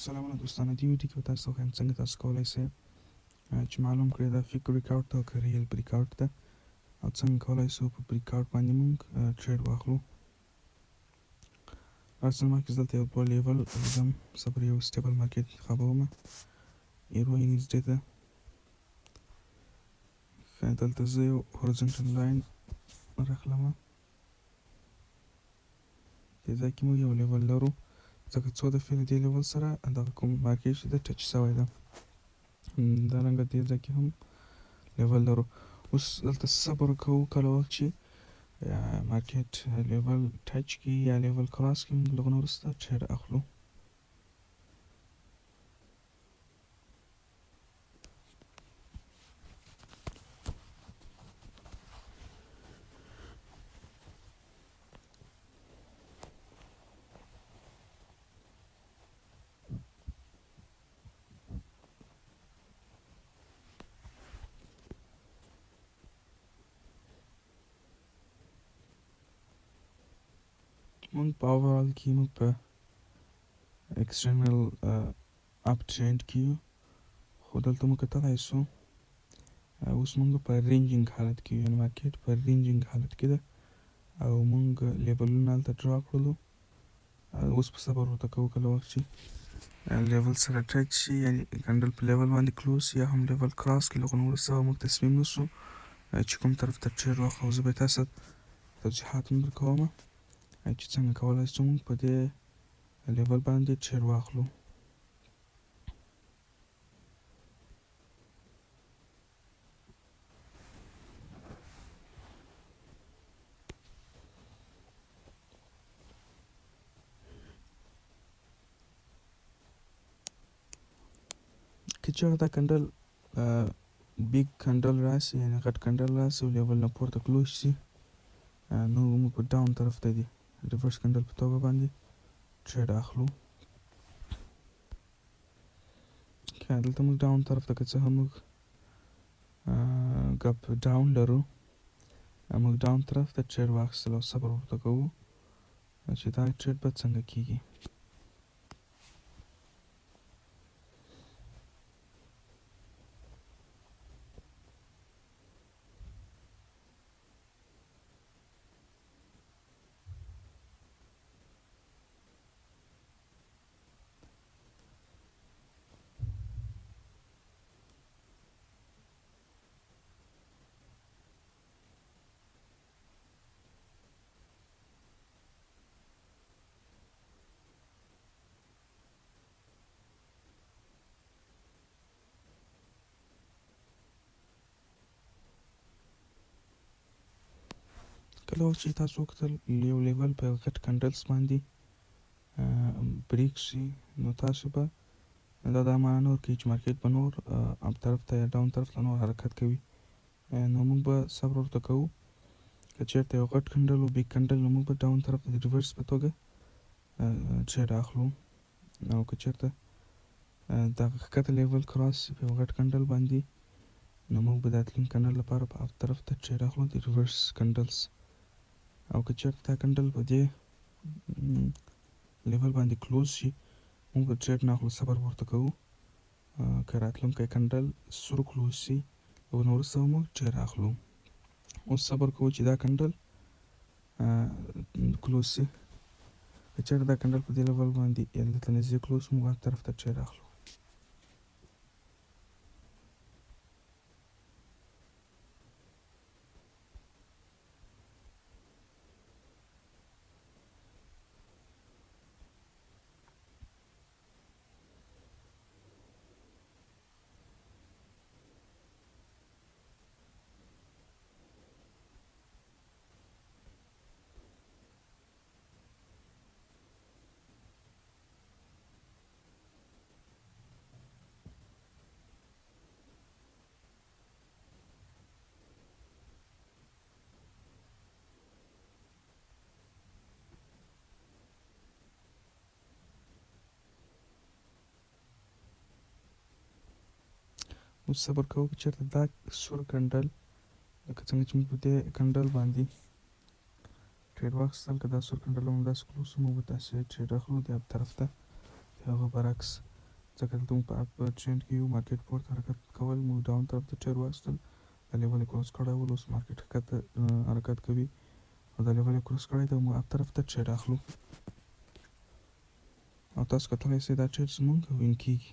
سلامونه دوستانه، دې ویډیو کې به تاسو ته وښیم څنګه تاسو کولی شئ چې معلوم کړئ دا فیک بریکاوټ ده او که ریل بریکاوټ ده، او څنګه کولی شو په بریکاوټ باندې موږ ټریډ واخلو. اصل ما کې زه دلته یو 2 لیول ځم، صبر یو سټیبل مارکیټ انتخابومه، ایرو NSD ته. دلته زه یو هورزنټل لاین راخلمه، دې ځای کې موږ یو لیول لرو، ځکه څو دفعې د دې لیول سره دغه کوم مارکیټ چې ده ټچ شوی ده، همدارنګه دې ځای کې هم لیول لرو. اوس دلته صبر کوو، کله وخت چې مارکیټ لیول ټچ کړي یا لیول کراس کړي، موږ له هغه نه وروسته ټریډ اخلو. موږ په اوورال کې موږ په ایکسټرنل اپ ټرینډ کې یو، خو دلته موږ کتلی شو اوس موږ په رینجینګ حالت کې یو، یعنې مارکیټ په رینجینګ حالت کې ده او موږ لیولونه هلته ډرا کړلو. اوس په صبر ورته کوو، کله وخت چې لیول سره ټچ شي، یعنې کنډل په لیول باندې کلوز شي یا هم لیول کراس کړي، له هغه نه وروسته موږ تصمیم نیسو چې کوم طرف ته ټریډ واخلو. زه به یې تاسو ته توضیحات هم درکومه چې څنګه کولی شو موږ په دې لیول باندې ټریډ واخلو. که چېرته دا کنډل بیګ کنډل راسي، یعنې غټ کنډل راسي او لیول نه پورته کلوز شي، نو موږ په ډاون طرف ته دي ریورس کنډل په توګه باندې ټریډ اخلو. دلته موږ ډاون طرف ته که څه هم موږ ګپ ډاون لرو، موږ ډاون طرف ته ټریډ واخیستل او صبر ورته کوو چې دا ټریډ به څنګه کیږي. کله وخت چې تاسو وکتل یو لیول په غټ کنډلز باندې بریک شي، نو تاسو به دا معنا نه ورکوي چې مارکیټ به نور اپ طرف ته یا ډاون طرف ته نور حرکت کوي. نو موږ به صبر ورته کوو. که چېرته یو غټ کنډل و بیګ کنډل، نو موږ به ډاون طرف ته د ریورس په توګه ټریډ اخلو. او که چېرته دغه ښکته لیول کراس شي په یو غټ کنډل باندې، نو موږ به د تلونکي کنډل لپاره په اپ طرف ته ټریډ اخلو، د ریورس کنډلز. او که چېرته دا کنډل په دې لیول باندې کلوز شي، موږ به ټریډ نه اخلو، صبر ورته کوو. که راتلونکی کنډل سور کلوز شي، او نه وروسته به موږ ټریډ اخلو. اوس صبر کوو چې دا کنډل کلوز شي. که چېرته دا کنډل په دې لیول باندې دلته نږدې کلوز شي، موږ هغه طرف ته ټریډ اخلو. اوس صبر کوو، که چېرته دا سور کنډل لکه څنګه چې موږ په دې کنډل باندې ټریډ واخیستل، که دا سور کنډل هم همداسې کلوز شي، موږ به داسې ټریډ اخلو د اپ طرف ته، د هغه برعکس. ځکه دلته موږ په اپ ټرینډ کې یو مارکیټ پورته حرکت کول، موږ ډاون طرف ته ټرېډ واخیستل، دا لیول یې کروس کړی ول، اوس مارکیټ ښکته حرکت کوي او دا لیول یې کروس کړی دی، موږ اپ طرف ته ټرېډ اخلو او تاسو کتلی سئ دا ټرېډ زموږ وین کېږي.